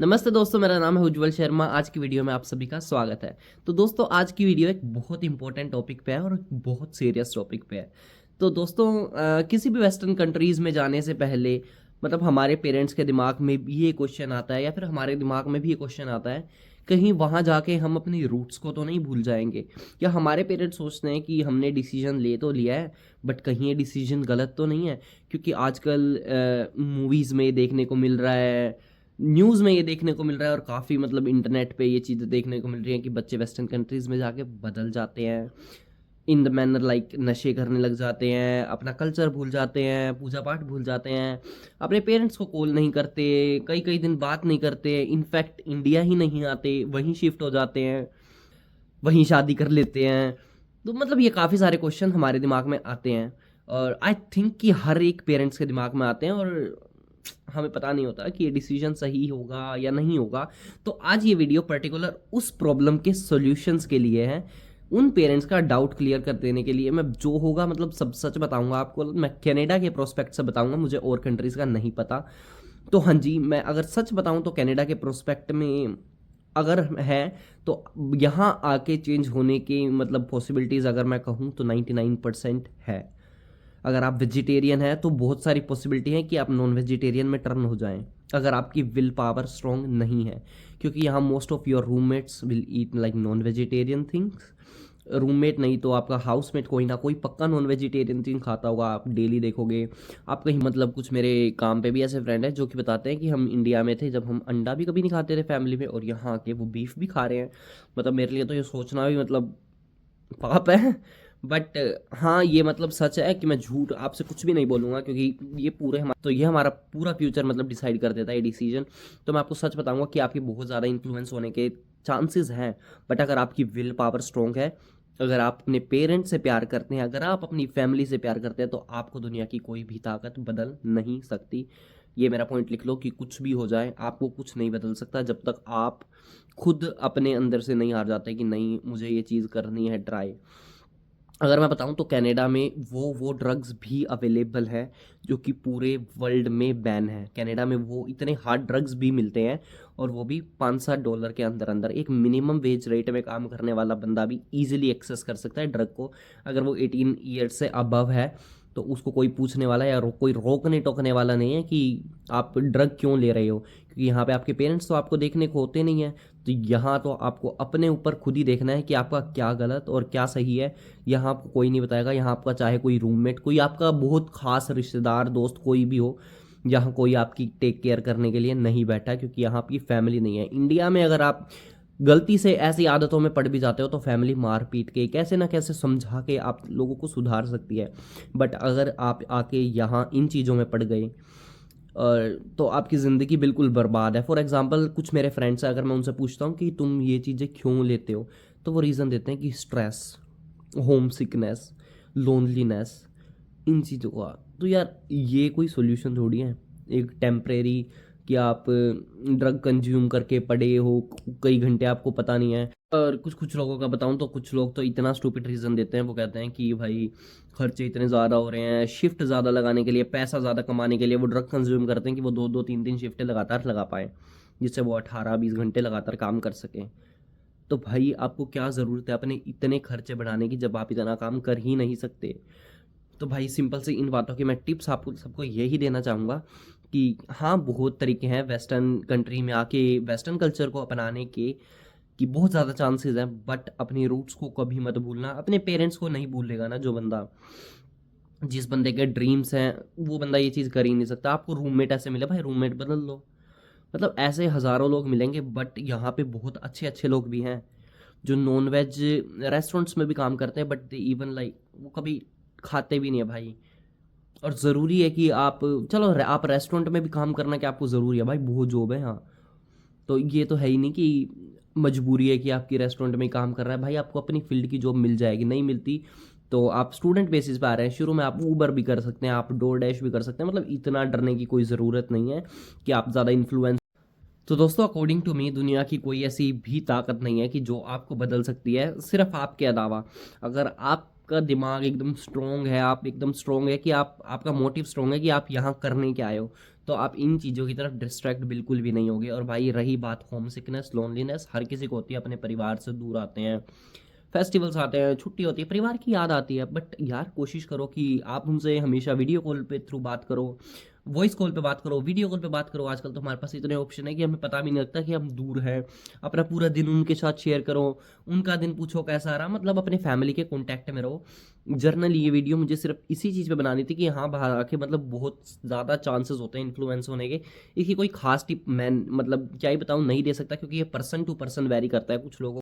नमस्ते दोस्तों, मेरा नाम है उज्जवल शर्मा। आज की वीडियो में आप सभी का स्वागत है। तो दोस्तों, आज की वीडियो एक बहुत इंपॉर्टेंट टॉपिक पे है और एक बहुत सीरियस टॉपिक पे है। तो दोस्तों, किसी भी वेस्टर्न कंट्रीज़ में जाने से पहले मतलब हमारे पेरेंट्स के दिमाग में भी ये क्वेश्चन आता है या फिर हमारे दिमाग में भी ये क्वेश्चन आता है, कहीं वहाँ जाके हम अपनी रूट्स को तो नहीं भूल जाएंगे। या हमारे पेरेंट्स सोचते हैं कि हमने डिसीजन ले तो लिया है, बट कहीं ये डिसीजन गलत तो नहीं है। क्योंकि आजकल मूवीज़ में देखने को मिल रहा है, न्यूज़ में ये देखने को मिल रहा है और काफ़ी मतलब इंटरनेट पे ये चीज़ें देखने को मिल रही हैं कि बच्चे वेस्टर्न कंट्रीज़ में जाके बदल जाते हैं। इन द मैनर लाइक नशे करने लग जाते हैं, अपना कल्चर भूल जाते हैं, पूजा पाठ भूल जाते हैं, अपने पेरेंट्स को कॉल नहीं करते, कई कई दिन बात नहीं करते, इनफैक्ट इंडिया ही नहीं आते, वहीं शिफ्ट हो जाते हैं, वहीं शादी कर लेते हैं। तो मतलब ये काफ़ी सारे क्वेश्चन हमारे दिमाग में आते हैं और आई थिंक कि हर एक पेरेंट्स के दिमाग में आते हैं और हमें पता नहीं होता कि ये डिसीजन सही होगा या नहीं होगा। तो आज ये वीडियो पर्टिकुलर उस प्रॉब्लम के सॉल्यूशंस के लिए है, उन पेरेंट्स का डाउट क्लियर कर देने के लिए। मैं जो होगा मतलब सब सच बताऊंगा आपको। मैं कनाडा के प्रोस्पेक्ट से बताऊंगा, मुझे और कंट्रीज़ का नहीं पता। तो हाँ जी, मैं अगर सच बताऊं तो कनाडा के प्रोस्पेक्ट में अगर है तो यहाँ आके चेंज होने की मतलब पॉसिबिलिटीज़ अगर मैं कहूँ तो 99% है। अगर आप वेजिटेरियन हैं तो बहुत सारी पॉसिबिलिटी है कि आप नॉन वेजिटेरियन में टर्न हो जाएं, अगर आपकी विल पावर स्ट्रॉन्ग नहीं है। क्योंकि यहाँ most of your roommates will eat like non vegetarian things. Roommate नहीं तो आपका हाउसमेट कोई ना कोई पक्का नॉन वेजिटेरियन थिंग खाता होगा, आप डेली देखोगे। आप कहीं मतलब कुछ मेरे काम पे भी ऐसे फ्रेंड हैं जो कि बताते हैं कि हम इंडिया में थे जब हम अंडा भी कभी नहीं खाते थे फैमिली में, और यहाँ आके वो बीफ भी खा रहे हैं। मतलब मेरे लिए तो ये सोचना भी मतलब पाप है। बट हाँ, ये मतलब सच है कि मैं झूठ आपसे कुछ भी नहीं बोलूँगा, क्योंकि ये पूरे हमारा तो ये हमारा पूरा फ्यूचर मतलब डिसाइड कर देता है ये डिसीजन। तो मैं आपको सच बताऊंगा कि आपकी बहुत ज़्यादा इन्फ्लुएंस होने के चांसेस हैं। बट अगर आपकी विल पावर स्ट्रॉन्ग है, अगर आप अपने पेरेंट्स से प्यार करते हैं, अगर आप अपनी फैमिली से प्यार करते हैं, तो आपको दुनिया की कोई भी ताकत बदल नहीं सकती। ये मेरा पॉइंट लिख लो कि कुछ भी हो जाए आपको कुछ नहीं बदल सकता जब तक आप खुद अपने अंदर से नहीं हार जाते कि नहीं मुझे ये चीज़ करनी है ट्राई। अगर मैं बताऊं तो कनाडा में वो ड्रग्स भी अवेलेबल हैं जो कि पूरे वर्ल्ड में बैन है। कनाडा में वो इतने हार्ड ड्रग्स भी मिलते हैं, और वो भी $5-7 के अंदर अंदर। एक मिनिमम वेज रेट में काम करने वाला बंदा भी इजीली एक्सेस कर सकता है ड्रग को। अगर वो 18 ईयर्स से अबव है तो उसको कोई पूछने वाला या कोई रोकने टोकने वाला नहीं है कि आप ड्रग क्यों ले रहे हो। क्योंकि यहाँ पे आपके पेरेंट्स तो आपको देखने को होते नहीं हैं। तो यहाँ तो आपको अपने ऊपर खुद ही देखना है कि आपका क्या गलत और क्या सही है। यहाँ आपको कोई नहीं बताएगा। यहाँ आपका चाहे कोई रूममेट, कोई आपका बहुत खास रिश्तेदार, दोस्त कोई भी हो, यहाँ कोई आपकी टेक केयर करने के लिए नहीं बैठा, क्योंकि यहाँ आपकी फैमिली नहीं है। इंडिया में अगर आप गलती से ऐसी आदतों में पड़ भी जाते हो तो फैमिली मार पीट के कैसे ना कैसे समझा के आप लोगों को सुधार सकती है। बट अगर आप आके यहाँ इन चीज़ों में पड़ गए और तो आपकी ज़िंदगी बिल्कुल बर्बाद है। फॉर एग्जांपल, कुछ मेरे फ्रेंड्स हैं, अगर मैं उनसे पूछता हूँ कि तुम ये चीज़ें क्यों लेते हो, तो वो रीज़न देते हैं कि स्ट्रेस, होम सिकनेस, लोनलीनेस, इन चीज़ों का। तो यार ये कोई सोल्यूशन थोड़ी है एक टेम्परेरी कि आप ड्रग कंज्यूम करके पड़े हो कई घंटे, आपको पता नहीं है। और कुछ कुछ लोगों का बताऊं तो कुछ लोग तो इतना स्टूपिड रीज़न देते हैं, वो कहते हैं कि भाई खर्चे इतने ज़्यादा हो रहे हैं, शिफ्ट ज़्यादा लगाने के लिए, पैसा ज़्यादा कमाने के लिए वो ड्रग कंज्यूम करते हैं कि वो दो दो तीन तीन शिफ्टें लगातार लगा पाएँ, जिससे वो 18-20 घंटे लगातार काम कर सकें। तो भाई आपको क्या ज़रूरत है अपने इतने खर्चे बढ़ाने की जब आप इतना काम कर ही नहीं सकते। तो भाई सिंपल से इन बातों की मैं टिप्स आपको सबको यही देना चाहूँगा कि हाँ, बहुत तरीके हैं वेस्टर्न कंट्री में आके वेस्टर्न कल्चर को अपनाने के, कि बहुत ज़्यादा चांसेस हैं। बट अपनी रूट्स को कभी मत भूलना। अपने पेरेंट्स को नहीं भूलेगा ना जो बंदा, जिस बंदे के ड्रीम्स हैं वो बंदा ये चीज़ कर ही नहीं सकता। आपको रूममेट ऐसे मिले, भाई रूममेट बदल लो। मतलब ऐसे हज़ारों लोग मिलेंगे, बट यहाँ पे बहुत अच्छे अच्छे लोग भी हैं जो नॉन वेज रेस्टोरेंट्स में भी काम करते हैं, बट दे इवन लाइक वो कभी खाते भी नहीं है भाई। और ज़रूरी है कि आप चलो आप रेस्टोरेंट में भी काम करना क्या आपको ज़रूरी है भाई, बहुत जॉब है हाँ। तो ये तो है ही नहीं कि मजबूरी है कि आपकी रेस्टोरेंट में ही काम कर रहा है। भाई आपको अपनी फील्ड की जॉब मिल जाएगी, नहीं मिलती तो आप स्टूडेंट बेसिस पे आ रहे हैं, शुरू में आप ऊबर भी कर सकते हैं, आप डोर डैश भी कर सकते हैं। मतलब इतना डरने की कोई ज़रूरत नहीं है कि आप ज़्यादा इन्फ्लुएंस। तो दोस्तों, अकॉर्डिंग टू मी दुनिया की कोई ऐसी भी ताकत नहीं है कि जो आपको बदल सकती है सिर्फ आपके अलावा। अगर आपका दिमाग एकदम स्ट्रोंग है, आप एकदम स्ट्रोंग है कि आप आपका मोटिव स्ट्रोंग है कि आप यहाँ करने क्या आए हो, तो आप इन चीज़ों की तरफ डिस्ट्रैक्ट बिल्कुल भी नहीं होगे। और भाई रही बात होम सिकनेस, लोनलीनेस, हर किसी को होती है, अपने परिवार से दूर आते हैं, फेस्टिवल्स आते हैं, छुट्टी होती है, परिवार की याद आती है, बट यार कोशिश करो कि आप उनसे हमेशा वीडियो कॉल पे थ्रू बात करो, वॉइस कॉल पे बात करो, वीडियो कॉल पे बात करो। आजकल तो हमारे पास इतने ऑप्शन है कि हमें पता भी नहीं लगता कि हम दूर हैं। अपना पूरा दिन उनके साथ शेयर करो, उनका दिन पूछो कैसा रहा, मतलब अपने फैमिली के कॉन्टैक्ट में रहो। जर्नल ये वीडियो मुझे सिर्फ इसी चीज़ पे बनानी थी कि यहाँ बाहर आके मतलब बहुत ज़्यादा चांसेस होते हैं इन्फ्लुएंस होने के। इसकी कोई खास टिप मैं मतलब क्या ही बताऊँ, नहीं दे सकता, क्योंकि ये पर्सन टू पर्सन वेरी करता है कुछ लोगों।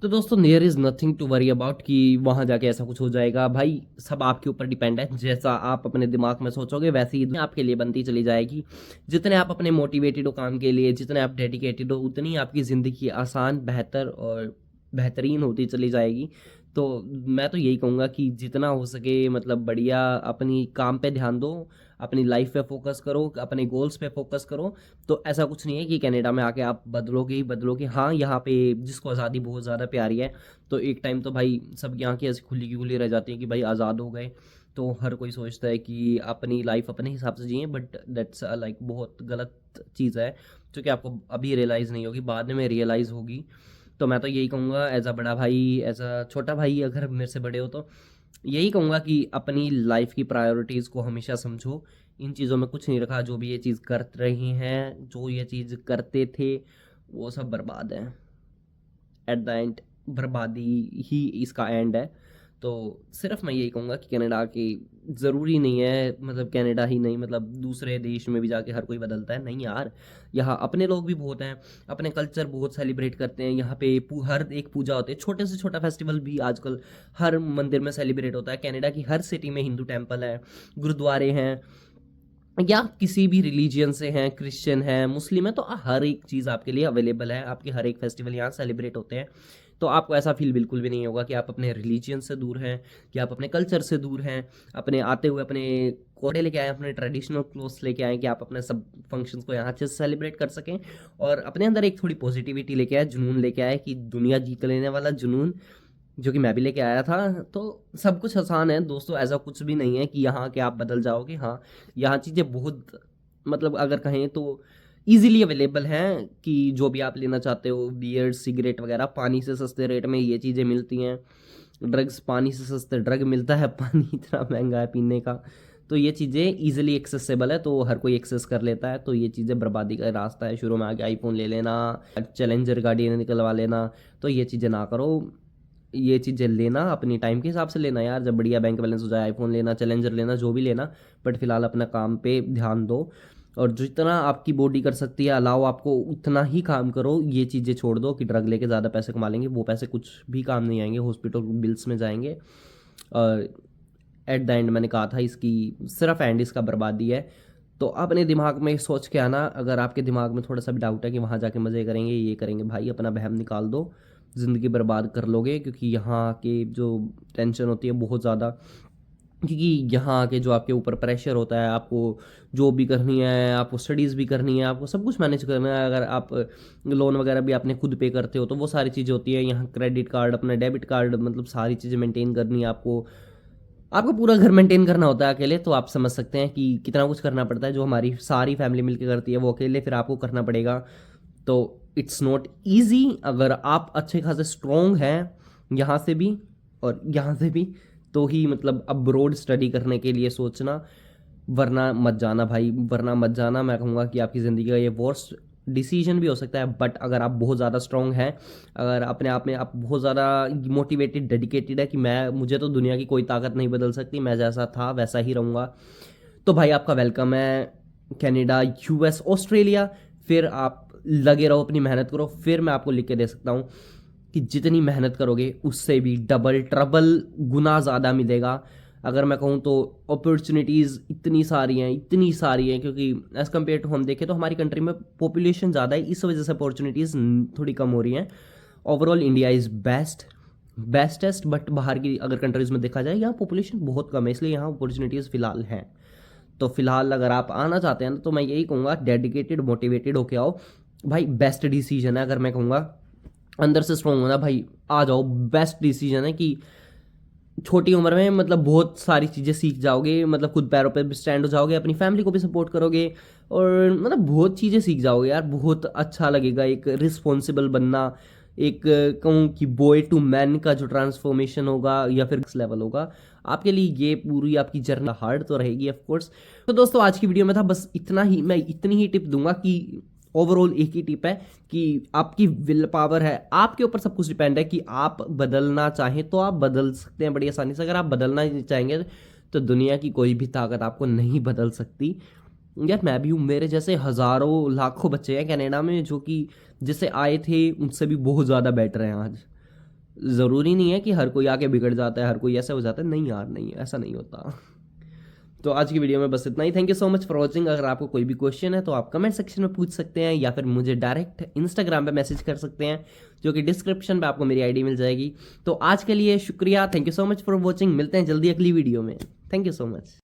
तो दोस्तों there is nothing to worry about कि वहाँ जाके ऐसा कुछ हो जाएगा। भाई सब आपके ऊपर डिपेंड है, जैसा आप अपने दिमाग में सोचोगे वैसे ही दुनिया आपके लिए बनती चली जाएगी। जितने आप अपने मोटिवेटेड हो काम के लिए, जितने आप डेडिकेटेड हो, उतनी आपकी ज़िंदगी आसान, बेहतर और बेहतरीन होती चली जाएगी। तो मैं तो यही कहूँगा कि जितना हो सके मतलब बढ़िया अपनी काम पे ध्यान दो, अपनी लाइफ पे फोकस करो, अपने गोल्स पे फोकस करो। तो ऐसा कुछ नहीं है कि कनाडा में आके आप बदलोगे ही बदलोगे। हाँ, यहाँ पे जिसको आज़ादी बहुत ज़्यादा प्यारी है, तो एक टाइम तो भाई सब यहाँ की ऐसी खुली की खुली रह जाती है कि भाई आज़ाद हो गए, तो हर कोई सोचता है कि अपनी लाइफ अपने हिसाब से जिए, बट दैट्स लाइक बहुत गलत चीज़ है, जो कि आपको अभी रियलाइज़ नहीं होगी, बाद में रियलाइज़ होगी। तो मैं तो यही कहूँगा एज अ बड़ा भाई, एज अ छोटा भाई अगर मेरे से बड़े हो, तो यही कहूँगा कि अपनी लाइफ की प्रायोरिटीज़ को हमेशा समझो। इन चीज़ों में कुछ नहीं रखा, जो भी ये चीज़ कर रही हैं, जो ये चीज़ करते थे, वो सब बर्बाद है। एट द एंड बर्बादी ही इसका एंड है। तो सिर्फ मैं यही कहूँगा कि कनाडा की ज़रूरी नहीं है, मतलब कनाडा ही नहीं, मतलब दूसरे देश में भी जाके हर कोई बदलता है, नहीं यार। यहाँ अपने लोग भी बहुत हैं, अपने कल्चर बहुत सेलिब्रेट करते हैं। यहाँ पे हर एक पूजा होती है, छोटे से छोटा फेस्टिवल भी आजकल हर मंदिर में सेलिब्रेट होता है। कनाडा की हर सिटी में हिंदू टेम्पल है, गुरुद्वारे हैं, या किसी भी रिलीजियन से हैं, क्रिश्चियन है, मुस्लिम है, तो हर एक चीज़ आपके लिए अवेलेबल है। आपके हर एक फेस्टिवल यहाँ सेलिब्रेट होते हैं। तो आपको ऐसा फील बिल्कुल भी नहीं होगा कि आप अपने रिलीजियन से दूर हैं, कि आप अपने कल्चर से दूर हैं। अपने आते हुए अपने कोडे लेके आए, अपने ट्रेडिशनल क्लोथ्स लेके आए कि आप अपने सब फंक्शंस को यहाँ अच्छे से सेलिब्रेट कर सकें। और अपने अंदर एक थोड़ी पॉजिटिविटी लेके आए, जुनून लेके आए, कि दुनिया जीत लेने वाला जुनून, जो कि मैं भी लेके आया था। तो सब कुछ आसान है दोस्तों, ऐसा कुछ भी नहीं है कि यहाँ के आप बदल जाओगे। हाँ, यहाँ चीज़ें बहुत मतलब अगर कहें तो ईजिली अवेलेबल हैं, कि जो भी आप लेना चाहते हो, बियर, सिगरेट वगैरह पानी से सस्ते रेट में ये चीज़ें मिलती हैं। ड्रग्स पानी से सस्ते ड्रग मिलता है, पानी इतना महंगा है पीने का। तो ये चीज़ें ईजिली एक्सेसिबल है, तो हर कोई एक्सेस कर लेता है। तो ये चीज़ें बर्बादी का रास्ता है। शुरू में आके आईफोन ले लेना, चैलेंजर गाड़ी निकलवा लेना, तो ये चीज़ें ना करो। ये चीज़ें लेना अपनी टाइम के हिसाब से लेना यार, जब बढ़िया बैंक बैलेंस हो जाए, आईफोन लेना, चैलेंजर लेना, जो भी लेना, बट फिलहाल अपना काम पे ध्यान दो। और जितना आपकी बॉडी कर सकती है अलाउ आपको उतना ही काम करो। ये चीज़ें छोड़ दो कि ड्रग लेके ज़्यादा पैसे कमा लेंगे, वो पैसे कुछ भी काम नहीं आएंगे, हॉस्पिटल बिल्स में जाएंगे। और एट द एंड मैंने कहा था इसकी सिर्फ एंड इसका बर्बादी है। तो अपने दिमाग में सोच के आना, अगर आपके दिमाग में थोड़ा सा भी डाउट है कि वहाँ जाके मज़े करेंगे, ये करेंगे, भाई अपना वहम निकाल दो, ज़िंदगी बर्बाद कर लोगे। क्योंकि यहाँ के जो टेंशन होती है बहुत ज़्यादा, क्योंकि यहाँ आके जो आपके ऊपर प्रेशर होता है, आपको जॉब भी करनी है, आपको स्टडीज़ भी करनी है, आपको सब कुछ मैनेज करना है। अगर आप लोन वगैरह भी आपने खुद पे करते हो, तो वो सारी चीज़ें होती है। यहाँ क्रेडिट कार्ड, अपना डेबिट कार्ड, मतलब सारी चीज़ें मेंटेन करनी है आपको। आपको पूरा घर मेंटेन करना होता है अकेले, तो आप समझ सकते हैं कि कितना कुछ करना पड़ता है। जो हमारी सारी फैमिली मिलकर करती है, वो अकेले फिर आपको करना पड़ेगा। तो इट्स नॉट ईजी। अगर आप अच्छे खासे स्ट्रोंग हैं यहाँ से भी और यहाँ से भी, तो ही मतलब अब्रोड स्टडी करने के लिए सोचना, वरना मत जाना भाई, वरना मत जाना। मैं कहूँगा कि आपकी ज़िंदगी का ये वर्स्ट डिसीजन भी हो सकता है। बट अगर आप बहुत ज़्यादा स्ट्रॉन्ग हैं, अगर अपने आप में आप बहुत ज़्यादा मोटिवेटेड, डेडिकेटेड है कि मुझे तो दुनिया की कोई ताकत नहीं बदल सकती, मैं जैसा था वैसा ही रहूँगा, तो भाई आपका वेलकम है कनाडा, यूएस, ऑस्ट्रेलिया। फिर आप लगे रहो, अपनी मेहनत करो। फिर मैं आपको लिख के दे सकता हूँ कि जितनी मेहनत करोगे उससे भी डबल ट्रबल गुना ज़्यादा मिलेगा। अगर मैं कहूँ तो अपॉर्चुनिटीज़ इतनी सारी हैं, इतनी सारी हैं, क्योंकि एज़ कम्पेयर टू हम देखें तो हमारी कंट्री में पॉपुलेशन ज़्यादा है, इस वजह से अपॉर्चुनिटीज़ थोड़ी कम हो रही हैं। Overall India is bestest, but बाहर की अगर कंट्रीज़ में देखा जाए, यहाँ पॉपुलेशन बहुत कम है, इसलिए यहाँ अपॉर्चुनिटीज़ फ़िलहाल हैं। तो फिलहाल अगर आप आना चाहते हैं तो मैं यही कहूँगा, डेडिकेटेड, मोटिवेटेड होके आओ भाई। बेस्ट डिसीजन है, अगर मैं कहूँगा अंदर से स्ट्रॉन्ग होना भाई, आ जाओ। बेस्ट डिसीजन है कि छोटी उम्र में मतलब बहुत सारी चीज़ें सीख जाओगे, मतलब खुद पैरों पे भी स्टैंड हो जाओगे, अपनी फैमिली को भी सपोर्ट करोगे और मतलब बहुत चीज़ें सीख जाओगे यार। बहुत अच्छा लगेगा एक रिस्पॉन्सिबल बनना, एक कहूँ कि बॉय टू मैन का जो ट्रांसफॉर्मेशन होगा या फिर नेक्स्ट लेवल होगा आपके लिए। ये पूरी आपकी जर्नी हार्ड तो रहेगी ऑफ कोर्स। तो दोस्तों आज की वीडियो में था बस इतना ही। मैं इतनी ही टिप दूंगा कि ओवरऑल एक ही टिप है कि आपकी विल पावर है, आपके ऊपर सब कुछ डिपेंड है कि आप बदलना चाहें तो आप बदल सकते हैं बड़ी आसानी से। अगर आप बदलना ही नहीं चाहेंगे तो दुनिया की कोई भी ताकत आपको नहीं बदल सकती। यार मैं भी हूँ, मेरे जैसे हज़ारों लाखों बच्चे हैं कनाडा में जो कि जिससे आए थे उनसे भी बहुत ज़्यादा बेटर हैं आज। ज़रूरी नहीं है कि हर कोई आके बिगड़ जाता है, हर कोई ऐसा हो जाता है, नहीं यार नहीं, ऐसा नहीं होता। तो आज की वीडियो में बस इतना ही। Thank you so much for watching. अगर आपको कोई भी क्वेश्चन है तो आप कमेंट सेक्शन में पूछ सकते हैं या फिर मुझे डायरेक्ट इंस्टाग्राम पे मैसेज कर सकते हैं, जो कि डिस्क्रिप्शन पे आपको मेरी आईडी मिल जाएगी। तो आज के लिए शुक्रिया, thank you so much for watching. मिलते हैं जल्दी अगली वीडियो में। Thank you so much.